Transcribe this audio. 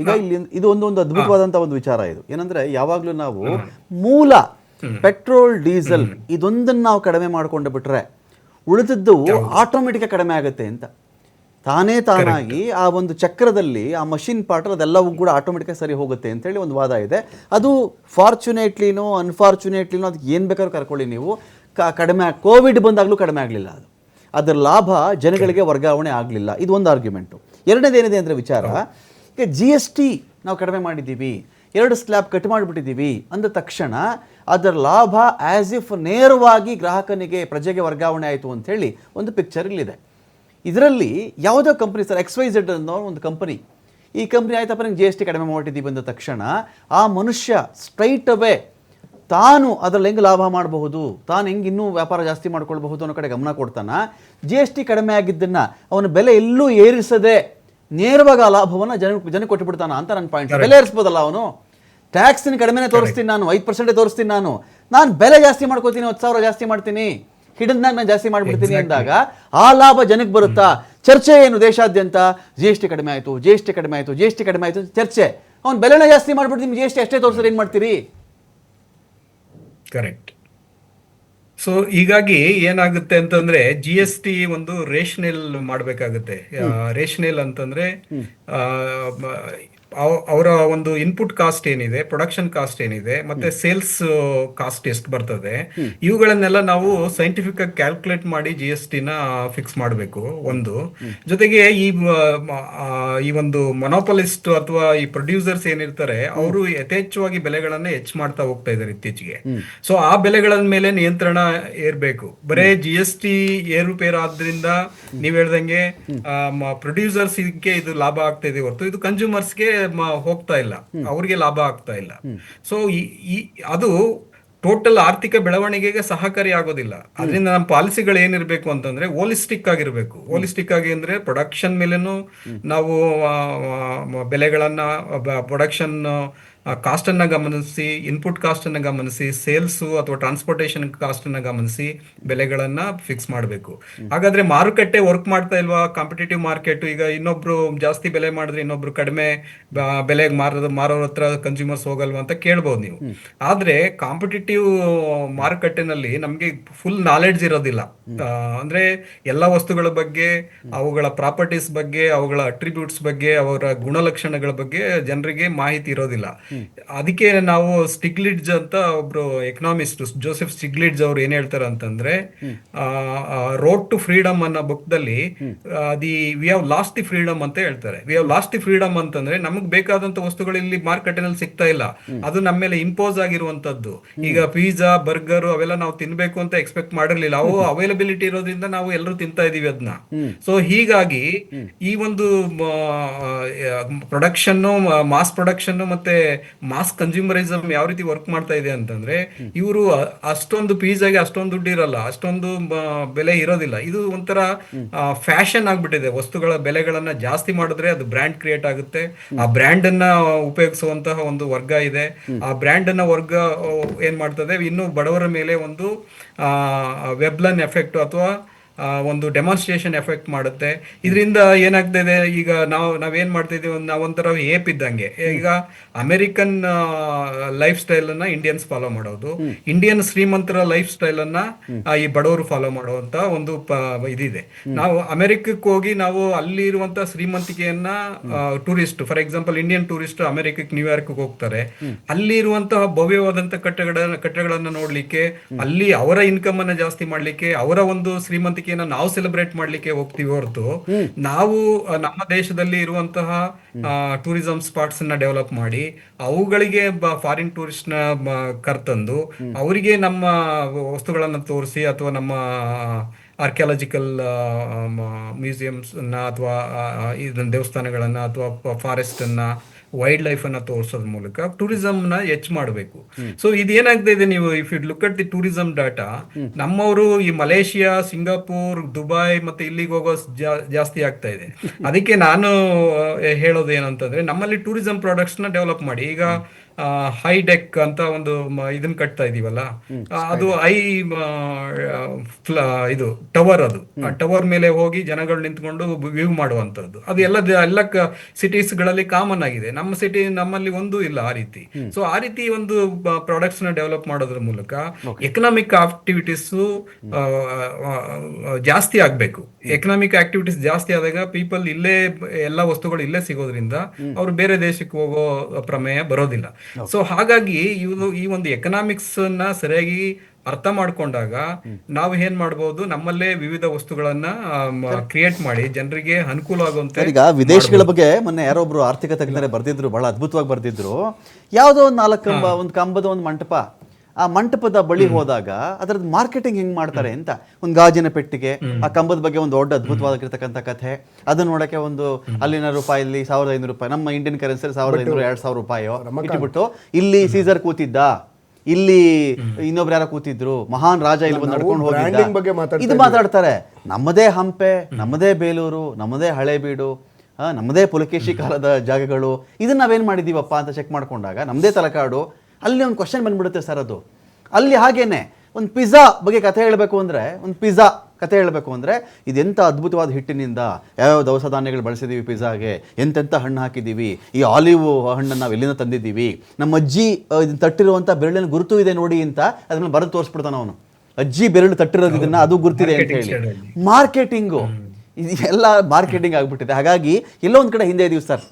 ಈಗ ಇಲ್ಲಿ ಇದು ಒಂದು ಅದ್ಭುತವಾದಂಥ ಒಂದು ವಿಚಾರ. ಇದು ಏನಂದ್ರೆ ಯಾವಾಗಲೂ ನಾವು ಮೂಲ ಪೆಟ್ರೋಲ್ ಡೀಸೆಲ್ ಇದೊಂದನ್ನು ನಾವು ಕಡಿಮೆ ಮಾಡ್ಕೊಂಡು ಬಿಟ್ರೆ ಉಳಿದದ್ದು ಆಟೋಮೆಟಿಕ್ ಕಡಿಮೆ ಆಗುತ್ತೆ ಅಂತ ತಾನಾಗಿ ಆ ಒಂದು ಚಕ್ರದಲ್ಲಿ ಆ ಮಷಿನ್ ಪಾರ್ಟ್ ಅದೆಲ್ಲವೂ ಕೂಡ ಆಟೋಮೆಟಿಕ್ ಸರಿ ಹೋಗುತ್ತೆ ಅಂತ ಹೇಳಿ ಒಂದು ವಾದ ಇದೆ. ಅದು ಫಾರ್ಚುನೇಟ್ಲಿನೋ ಅನ್ಫಾರ್ಚುನೇಟ್ಲಿನೋ ಅದಕ್ಕೆ ಏನು ಬೇಕಾದ್ರೂ ಕರ್ಕೊಳ್ಳಿ ನೀವು, ಕಡಿಮೆ ಕೋವಿಡ್ ಬಂದಾಗಲೂ ಕಡಿಮೆ ಆಗಲಿಲ್ಲ. ಅದರ ಲಾಭ ಜನಗಳಿಗೆ ವರ್ಗಾವಣೆ ಆಗಲಿಲ್ಲ. ಇದು ಒಂದು ಆರ್ಗ್ಯುಮೆಂಟು. ಎರಡನೇದೇನಿದೆ ಅಂದರೆ ವಿಚಾರ, ಈಗ GST ನಾವು ಕಡಿಮೆ ಮಾಡಿದ್ದೀವಿ, 2 ಸ್ಲ್ಯಾಬ್ ಕಟ್ ಮಾಡಿಬಿಟ್ಟಿದ್ದೀವಿ ಅಂದ ತಕ್ಷಣ ಅದರ ಲಾಭ ಆ್ಯಸ್ ಇಫ್ ನೇರವಾಗಿ ಗ್ರಾಹಕನಿಗೆ ಪ್ರಜೆಗೆ ವರ್ಗಾವಣೆ ಆಯಿತು ಅಂಥೇಳಿ ಒಂದು ಪಿಕ್ಚರ್ ಇಲ್ಲಿದೆ. ಇದರಲ್ಲಿ ಯಾವುದೋ ಕಂಪ್ನಿ ಸರ್ XYZ ಅನ್ನೋ ಒಂದು ಕಂಪನಿ, ಈ ಕಂಪ್ನಿ ಆಯ್ತಪ್ಪ ನಂಗೆ GST ಕಡಿಮೆ ಮಾಡಿದ್ದೀವಿ ಅಂದ ತಕ್ಷಣ ಆ ಮನುಷ್ಯ ಸ್ಟ್ರೈಟ್ ಅವೇ ತಾನು ಅದರಲ್ಲಿ ಹೆಂಗೆ ಲಾಭ ಮಾಡಬಹುದು, ತಾನು ಹೆಂಗೆ ಇನ್ನೂ ವ್ಯಾಪಾರ ಜಾಸ್ತಿ ಮಾಡ್ಕೊಳ್ಬಹುದು ಅನ್ನೋ ಕಡೆ ಗಮನ ಕೊಡ್ತಾನೆ. GST ಕಡಿಮೆ ಆಗಿದ್ದನ್ನು ಅವನ ಬೆಲೆ ಎಲ್ಲೂ ಏರಿಸದೆ ನೇರವಾಗಿ ಆ ಲಾಭವನ್ನು ಜನಕ್ಕೆ ಕೊಟ್ಟುಬಿಡ್ತಾನ ಅಂತ ನನ್ನ ಪಾಯಿಂಟ್. ಬೆಲೆ ಏರಿಸ್ಬೋದಲ್ಲ ಅವನು, ಟ್ಯಾಕ್ಸಿನ ಕಡಿಮೆನೇ ತೋರಿಸ್ತೀನಿ ನಾನು, 5% ತೋರಿಸ್ತೀನಿ ನಾನು ಬೆಲೆ ಜಾಸ್ತಿ ಮಾಡ್ಕೋತೀನಿ, 10,000 ಜಾಸ್ತಿ ಮಾಡ್ತೀನಿ, ಹಿಡನ್ನಾಗ ನಾನು ಜಾಸ್ತಿ ಮಾಡಿಬಿಡ್ತೀನಿ ಅಂದಾಗ ಆ ಲಾಭ ಜನಕ್ಕೆ ಬರುತ್ತಾ? ಚರ್ಚೆ ಏನು ದೇಶಾದ್ಯಂತ? GST ಕಡಿಮೆ ಆಯಿತು, GST ಕಡಿಮೆ ಆಯಿತು, GST ಕಡಿಮೆ ಆಯಿತು ಚರ್ಚೆ. ಅವ್ನು ಬೆಲೆನೇ ಜಾಸ್ತಿ ಮಾಡ್ಬಿಟ್ಟು ನಿಮ್ಗೆ GST ಅಷ್ಟೇ ತೋರಿಸಿದ್ರೆ ಏನು ಮಾಡ್ತೀರಿ? ಕರೆಕ್ಟ್. ಸೊ ಹೀಗಾಗಿ ಏನಾಗುತ್ತೆ ಅಂತಂದ್ರೆ GST ಒಂದು ರೇಷನಲ್ ಮಾಡಬೇಕಾಗುತ್ತೆ. ರೇಷನಲ್ ಅಂತಂದ್ರೆ ಅವರ ಒಂದು ಇನ್ಪುಟ್ ಕಾಸ್ಟ್ ಏನಿದೆ, ಪ್ರೊಡಕ್ಷನ್ ಕಾಸ್ಟ್ ಏನಿದೆ, ಮತ್ತೆ ಸೇಲ್ಸ್ ಕಾಸ್ಟ್ ಎಷ್ಟು ಬರ್ತದೆ, ಇವುಗಳನ್ನೆಲ್ಲ ನಾವು ಸೈಂಟಿಫಿಕ್ ಆಗಿ ಕ್ಯಾಲ್ಕುಲೇಟ್ ಮಾಡಿ GST ನ ಫಿಕ್ಸ್ ಮಾಡಬೇಕು ಒಂದು. ಜೊತೆಗೆ ಈ ಒಂದು ಮೊನೋಪಲಿಸ್ಟ್ ಅಥವಾ ಈ ಪ್ರೊಡ್ಯೂಸರ್ಸ್ ಏನಿರ್ತಾರೆ ಅವರು ಯಥೇಚ್ಛವಾಗಿ ಬೆಲೆಗಳನ್ನ ಹೆಚ್ಚು ಮಾಡ್ತಾ ಹೋಗ್ತಾ ಇದ್ದಾರೆ ಇತ್ತೀಚೆಗೆ. ಸೊ ಆ ಬೆಲೆಗಳ ಮೇಲೆ ನಿಯಂತ್ರಣ ಏರ್ಬೇಕು. ಬರೇ GST ಏರುಪೇರು ಆದ್ರಿಂದ ನೀವ್ ಹೇಳ್ದಂಗೆ ಪ್ರೊಡ್ಯೂಸರ್ಸ್ ಇದಕ್ಕೆ ಇದು ಲಾಭ ಆಗ್ತಾ ಇದೆ ಹೊರತು ಇದು ಕನ್ಸ್ಯೂಮರ್ಸ್ಗೆ ಹೋಗ್ತಾ ಇಲ್ಲ, ಅವ್ರಿಗೆ ಲಾಭ ಆಗ್ತಾ ಇಲ್ಲ. ಸೊ ಅದು ಟೋಟಲ್ ಆರ್ಥಿಕ ಬೆಳವಣಿಗೆಗೆ ಸಹಕಾರಿ ಆಗೋದಿಲ್ಲ. ಅದರಿಂದ ನಮ್ಮ ಪಾಲಿಸಿಗಳು ಏನಿರ್ಬೇಕು ಅಂತಂದ್ರೆ ಹೋಲಿಸ್ಟಿಕ್ ಆಗಿರ್ಬೇಕು. ಹೋಲಿಸ್ಟಿಕ್ ಆಗಿ ಅಂದ್ರೆ ಪ್ರೊಡಕ್ಷನ್ ಮೇಲೇನು ನಾವು ಬೆಲೆಗಳನ್ನ, ಪ್ರೊಡಕ್ಷನ್ ಕಾಸ್ಟ್ ಅನ್ನ ಗಮನಿಸಿ, ಇನ್ಪುಟ್ ಕಾಸ್ಟ್ ಅನ್ನ ಗಮನಿಸಿ, ಸೇಲ್ಸ್ ಅಥವಾ ಟ್ರಾನ್ಸ್ಪೋರ್ಟೇಷನ್ ಕಾಸ್ಟ್ ಅನ್ನ ಗಮನಿಸಿ ಬೆಲೆಗಳನ್ನ ಫಿಕ್ಸ್ ಮಾಡಬೇಕು. ಹಾಗಾದ್ರೆ ಮಾರುಕಟ್ಟೆ ವರ್ಕ್ ಮಾಡ್ತಾ ಇಲ್ವಾ? ಕಾಂಪಿಟೇಟಿವ್ ಮಾರ್ಕೆಟ್, ಈಗ ಇನ್ನೊಬ್ರು ಜಾಸ್ತಿ ಬೆಲೆ ಮಾಡಿದ್ರೆ ಇನ್ನೊಬ್ರು ಕಡಿಮೆ ಬೆಲೆಗೆ ಮಾರೋರ ಹತ್ರ ಕನ್ಸ್ಯೂಮರ್ಸ್ ಹೋಗಲ್ವಾ ಅಂತ ಕೇಳ್ಬೋದು ನೀವು. ಆದ್ರೆ ಕಾಂಪಿಟೇಟಿವ್ ಮಾರುಕಟ್ಟೆನಲ್ಲಿ ನಮ್ಗೆ ಫುಲ್ ನಾಲೆಡ್ಜ್ ಇರೋದಿಲ್ಲ. ಅಂದ್ರೆ ಎಲ್ಲ ವಸ್ತುಗಳ ಬಗ್ಗೆ, ಅವುಗಳ ಪ್ರಾಪರ್ಟೀಸ್ ಬಗ್ಗೆ, ಅವುಗಳ ಅಟ್ರಿಬ್ಯೂಟ್ಸ್ ಬಗ್ಗೆ, ಅವರ ಗುಣಲಕ್ಷಣಗಳ ಬಗ್ಗೆ ಜನರಿಗೆ ಮಾಹಿತಿ ಇರೋದಿಲ್ಲ. ಅದಕ್ಕೆ ನಾವು ಸ್ಟಿಗ್ಲಿಟ್ಜ್ ಅಂತ ಒಬ್ರು ಎಕನಾಮಿಸ್ಟ್, ಜೋಸೆಫ್ ಸ್ಟಿಗ್ಲಿಟ್ಜ್ ಅವ್ರು ಏನ್ ಹೇಳ್ತಾರೆ ಅಂತಂದ್ರೆ, ರೋಡ್ ಟು ಫ್ರೀಡಮ್ ಅನ್ನೋ ಬುಕ್ ದಲ್ಲಿ we have lost the freedom ಅಂತ ಹೇಳ್ತಾರೆ. We have lost the freedom ಅಂತಂದ್ರೆ ನಮಗ್ ಬೇಕಾದಂತ ವಸ್ತುಗಳು ಇಲ್ಲಿ ಮಾರ್ಕೆಟಿನಲ್ಲಿ ಸಿಗ್ತಾ ಇಲ್ಲ, ಅದು ನಮ್ಮ ಮೇಲೆ ಇಂಪೋಸ್ ಆಗಿರುವಂತದ್ದು. ಈಗ ಪಿಜ್ಜಾ, ಬರ್ಗರ್ ಅವೆಲ್ಲ ನಾವು ತಿನ್ಬೇಕು ಅಂತ ಎಕ್ಸ್ಪೆಕ್ಟ್ ಮಾಡಿರ್ಲಿಲ್ಲ, ಅವು ಅವೈಲಬಿಲಿಟಿ ಇರೋದ್ರಿಂದ ನಾವು ಎಲ್ಲರೂ ತಿಂತಾ ಇದೀವಿ ಅದನ್ನ. ಸೊ ಹೀಗಾಗಿ ಈ ಒಂದು ಪ್ರೊಡಕ್ಷನ್, ಮಾಸ್ ಪ್ರೊಡಕ್ಷನ್ ಮತ್ತೆ ಮಾಸ್ ಕನ್ಸ್ಯೂಮರಿಸಮ್ ಯಾವ ರೀತಿ ವರ್ಕ್ ಮಾಡ್ತಾ ಇದೆ ಅಂತಂದ್ರೆ, ಇವರು ಅಷ್ಟೊಂದು ಪಿಜ್ಜಾಗೆ ಅಷ್ಟೊಂದು ದುಡ್ಡು ಇರಲ್ಲ, ಅಷ್ಟೊಂದು ಬೆಲೆ ಇರೋದಿಲ್ಲ. ಇದು ಒಂಥರ ಫ್ಯಾಷನ್ ಆಗ್ಬಿಟ್ಟಿದೆ. ವಸ್ತುಗಳ ಬೆಲೆಗಳನ್ನ ಜಾಸ್ತಿ ಮಾಡಿದ್ರೆ ಅದು ಬ್ರ್ಯಾಂಡ್ ಕ್ರಿಯೇಟ್ ಆಗುತ್ತೆ. ಆ ಬ್ರ್ಯಾಂಡ್ ಅನ್ನ ಉಪಯೋಗಿಸುವಂತಹ ಒಂದು ವರ್ಗ ಇದೆ. ಆ ಬ್ರ್ಯಾಂಡ್ ಅನ್ನ ವರ್ಗ ಏನ್ ಮಾಡ್ತದೆ, ಇನ್ನು ಬಡವರ ಮೇಲೆ ಒಂದು ವೆಬ್ಲನ್ ಎಫೆಕ್ಟ್ ಅಥವಾ ಒಂದು ಡೆಮಾನ್ಸ್ಟ್ರೇಷನ್ ಎಫೆಕ್ಟ್ ಮಾಡುತ್ತೆ. ಇದರಿಂದ ಏನಾಗ್ತದೆ, ಈಗ ನಾವೇನ್ ಮಾಡ್ತಾ ಇದೀವಿ, ನಾವೊಂಥರ ಏಪ್ ಇದ್ದಂಗೆ. ಈಗ ಅಮೆರಿಕನ್ ಲೈಫ್ ಸ್ಟೈಲ್ ಅನ್ನ ಇಂಡಿಯನ್ಸ್ ಫಾಲೋ ಮಾಡೋದು, ಇಂಡಿಯನ್ ಶ್ರೀಮಂತರ ಲೈಫ್ ಸ್ಟೈಲ್ ಅನ್ನ ಈ ಬಡವರು ಫಾಲೋ ಮಾಡುವಂತ ಒಂದು ಇದಿದೆ. ನಾವು ಅಮೆರಿಕಕ್ಕೆ ಹೋಗಿ ನಾವು ಅಲ್ಲಿ ಇರುವಂತ ಶ್ರೀಮಂತಿಕೆಯನ್ನ tourist, for example Indian tourist ಅಮೆರಿಕಕ್ಕೆ, ನ್ಯೂಯಾರ್ಕ್ ಹೋಗ್ತಾರೆ. ಅಲ್ಲಿ ಇರುವಂತಹ ಭವ್ಯವಾದಂತ ಕಟ್ಟಡಗಳನ್ನ ನೋಡ್ಲಿಕ್ಕೆ, ಅಲ್ಲಿ ಅವರ ಇನ್ಕಮ್ ಅನ್ನ ಜಾಸ್ತಿ ಮಾಡ್ಲಿಕ್ಕೆ, ಅವರ ಒಂದು ಶ್ರೀಮಂತಿಕೆ ನಾವು ಸೆಲೆಬ್ರೇಟ್ ಮಾಡ್ಲಿಕ್ಕೆ ಹೋಗ್ತೀವಿ ಹೊರತು, ನಾವು ನಮ್ಮ ದೇಶದಲ್ಲಿ ಇರುವಂತಹ ಟೂರಿಸಂ ಸ್ಪಾಟ್ಸ್ ಅನ್ನ ಡೆವಲಪ್ ಮಾಡಿ ಅವುಗಳಿಗೆ ಫಾರಿನ್ ಟೂರಿಸ್ಟ್ ನ ಕರ್ತಂದು ಅವರಿಗೆ ನಮ್ಮ ವಸ್ತುಗಳನ್ನ ತೋರಿಸಿ, ಅಥವಾ ನಮ್ಮ ಆರ್ಕಿಯಾಲಜಿಕಲ್ ಮ್ಯೂಸಿಯಮ್ಸ್ ಅನ್ನ ಅಥವಾ ದೇವಸ್ಥಾನಗಳನ್ನ ಅಥವಾ ಫಾರೆಸ್ಟ್ ಅನ್ನ, ವೈಲ್ಡ್ ಲೈಫ್ ಅನ್ನ ತೋರಿಸೋದ್ರ ಮೂಲಕ ಟೂರಿಸಂ ನ ಹೆಚ್ಚು ಮಾಡಬೇಕು. ಸೊ ಇದೇನಾಗ್ತಾ ಇದೆ, ನೀವು if you look at the tourism data, ನಮ್ಮವರು ಈ ಮಲೇಷಿಯಾ, ಸಿಂಗಾಪುರ್, ದುಬೈ ಮತ್ತೆ ಇಲ್ಲಿಗೆ ಹೋಗೋ ಜಾಸ್ತಿ ಆಗ್ತಾ ಇದೆ. ಅದಕ್ಕೆ ನಾನು ಹೇಳೋದು ಏನಂತಂದ್ರೆ, ನಮ್ಮಲ್ಲಿ ಟೂರಿಸಂ ಪ್ರಾಡಕ್ಟ್ಸ್ ನ ಡೆವಲಪ್ ಮಾಡಿ. ಈಗ ಹೈಡೆಕ್ ಅಂತ ಒಂದು ಇದನ್ನ ಕಟ್ತಾ ಇದೀವಲ್ಲ, ಅದು ಇದು ಟವರ್, ಅದು ಟವರ್ ಮೇಲೆ ಹೋಗಿ ಜನಗಳು ನಿಂತ್ಕೊಂಡು ವ್ಯೂ ಮಾಡುವಂತದ್ದು, ಅದು ಎಲ್ಲ ಸಿಟೀಸ್ ಗಳಲ್ಲಿ ಕಾಮನ್ ಆಗಿದೆ. ನಮ್ಮ ಸಿಟಿ ನಮ್ಮಲ್ಲಿ ಒಂದು ಇಲ್ಲ ಆ ರೀತಿ. ಸೊ ಆ ರೀತಿ ಒಂದು ಪ್ರಾಡಕ್ಟ್ಸ್ ನ ಡೆವಲಪ್ ಮಾಡೋದ್ರ ಮೂಲಕ ಎಕನಾಮಿಕ್ ಆಕ್ಟಿವಿಟೀಸ್ ಜಾಸ್ತಿ ಆಗ್ಬೇಕು. ಎಕನಾಮಿಕ್ ಆಕ್ಟಿವಿಟೀಸ್ ಜಾಸ್ತಿ ಆದಾಗ ಪೀಪಲ್ ಇಲ್ಲೇ ಎಲ್ಲ ವಸ್ತುಗಳು ಇಲ್ಲೇ ಸಿಗೋದ್ರಿಂದ ಅವ್ರು ಬೇರೆ ದೇಶಕ್ಕೆ ಹೋಗೋ ಪ್ರಮೇಯ ಬರೋದಿಲ್ಲ. ಸೊ ಹಾಗಾಗಿ ಇವರು ಈ ಒಂದು ಎಕನಾಮಿಕ್ಸ್ ನ ಸರಿಯಾಗಿ ಅರ್ಥ ಮಾಡ್ಕೊಂಡಾಗ ನಾವು ಏನ್ ಮಾಡ್ಬೋದು, ನಮ್ಮಲ್ಲೇ ವಿವಿಧ ವಸ್ತುಗಳನ್ನ ಕ್ರಿಯೇಟ್ ಮಾಡಿ ಜನರಿಗೆ ಅನುಕೂಲ ಆಗುವಂತೆ. ಈಗ ವಿದೇಶಗಳ ಬಗ್ಗೆ ಮೊನ್ನೆ ಯಾರೊಬ್ರು ಆರ್ಥಿಕ ತಜ್ಞರೇ ಬರ್ದಿದ್ರು, ಬಹಳ ಅದ್ಭುತವಾಗಿ ಬರ್ದಿದ್ರು. ಯಾವುದೋ ಒಂದು 4 ಕಂಬ, ಒಂದು ಕಂಬದ ಒಂದು ಮಂಟಪ, ಆ ಮಂಟಪದ ಬಳಿ ಹೋದಾಗ ಅದರದ್ದು ಮಾರ್ಕೆಟಿಂಗ್ ಹೆಂಗ್ ಮಾಡ್ತಾರೆ ಅಂತ, ಒಂದು ಗಾಜಿನ ಪೆಟ್ಟಿಗೆ, ಆ ಕಂಬದ ಬಗ್ಗೆ ಒಂದು ದೊಡ್ಡ ಅದ್ಭುತವಾಗಿರ್ತಕ್ಕಂಥ ಕಥೆ, ಅದನ್ನ ನೋಡಕ್ಕೆ ಒಂದು ಅಲ್ಲಿನ ರೂಪಾಯಲ್ಲಿ 1500 ರೂಪಾಯಿ, ನಮ್ಮ ಇಂಡಿಯನ್ ಕರೆನ್ಸಿ 1500 2000 ರೂಪಾಯಿ ಇಟ್ಬಿಟ್ಟು, ಇಲ್ಲಿ ಸೀಸರ್ ಕೂತಿದ್ದ, ಇಲ್ಲಿ ಇನ್ನೊಬ್ರು ಯಾರೋ ಕೂತಿದ್ರು, ಮಹಾನ್ ರಾಜ ಇಲ್ಲಿ ಬಂದು ನಡ್ಕೊಂಡು ಹೋಗಿದ್ದ, ಇದು ಮಾತಾಡ್ತಾರೆ. ನಮ್ಮದೇ ಹಂಪೆ, ನಮ್ಮದೇ ಬೇಲೂರು, ನಮ್ಮದೇ ಹಳೇಬೀಡು, ನಮ್ಮದೇ ಪುಲಕೇಶಿ ಕಾಲದ ಜಾಗಗಳು, ಇದನ್ನ ನಾವೇನ್ ಮಾಡಿದೀವಪ್ಪ ಅಂತ ಚೆಕ್ ಮಾಡ್ಕೊಂಡಾಗ ನಮ್ಮದೇ ತಲಕಾಡು. ಅಲ್ಲಿ ಒಂದು ಕ್ವಶನ್ ಬಂದ್ಬಿಡುತ್ತೆ ಸರ್. ಅದು ಅಲ್ಲಿ ಹಾಗೇನೆ ಒಂದು ಪಿಜ್ಜಾ ಬಗ್ಗೆ ಕಥೆ ಹೇಳಬೇಕು ಅಂದರೆ, ಒಂದು ಪಿಜ್ಜಾ ಕಥೆ ಹೇಳಬೇಕು ಅಂದರೆ, ಇದೆಂಥ ಅದ್ಭುತವಾದ ಹಿಟ್ಟಿನಿಂದ ಯಾವ್ಯಾವ ದವಸ ಧಾನ್ಯಗಳು ಬಳಸಿದ್ದೀವಿ ಪಿಜ್ಜಾಗೆ, ಎಂತೆಂಥ ಹಣ್ಣು ಹಾಕಿದ್ದೀವಿ, ಈ ಆಲಿವ್ ಹಣ್ಣನ್ನು ನಾವು ಎಲ್ಲಿಂದ ತಂದಿದ್ದೀವಿ, ನಮ್ಮ ಅಜ್ಜಿ ಇದನ್ನು ತಟ್ಟಿರುವಂಥ ಬೆರಳಿನ ಗುರುತು ಇದೆ ನೋಡಿ ಅಂತ ಅದನ್ನ ಬರೆದು ತೋರಿಸ್ಬಿಡ್ತಾನೆ ಅವನು. ಅಜ್ಜಿ ಬೆರಳು ತಟ್ಟಿರೋದು ಇದನ್ನ, ಅದು ಗುರುತಿದೆ ಅಂತ ಹೇಳಿ. ಮಾರ್ಕೆಟಿಂಗು, ಇದು ಎಲ್ಲ ಮಾರ್ಕೆಟಿಂಗ್ ಆಗ್ಬಿಟ್ಟಿದೆ. ಹಾಗಾಗಿ ಎಲ್ಲೋ ಒಂದು ಕಡೆ ಹಿಂದೆ ಇದೀವಿ ಸರ್.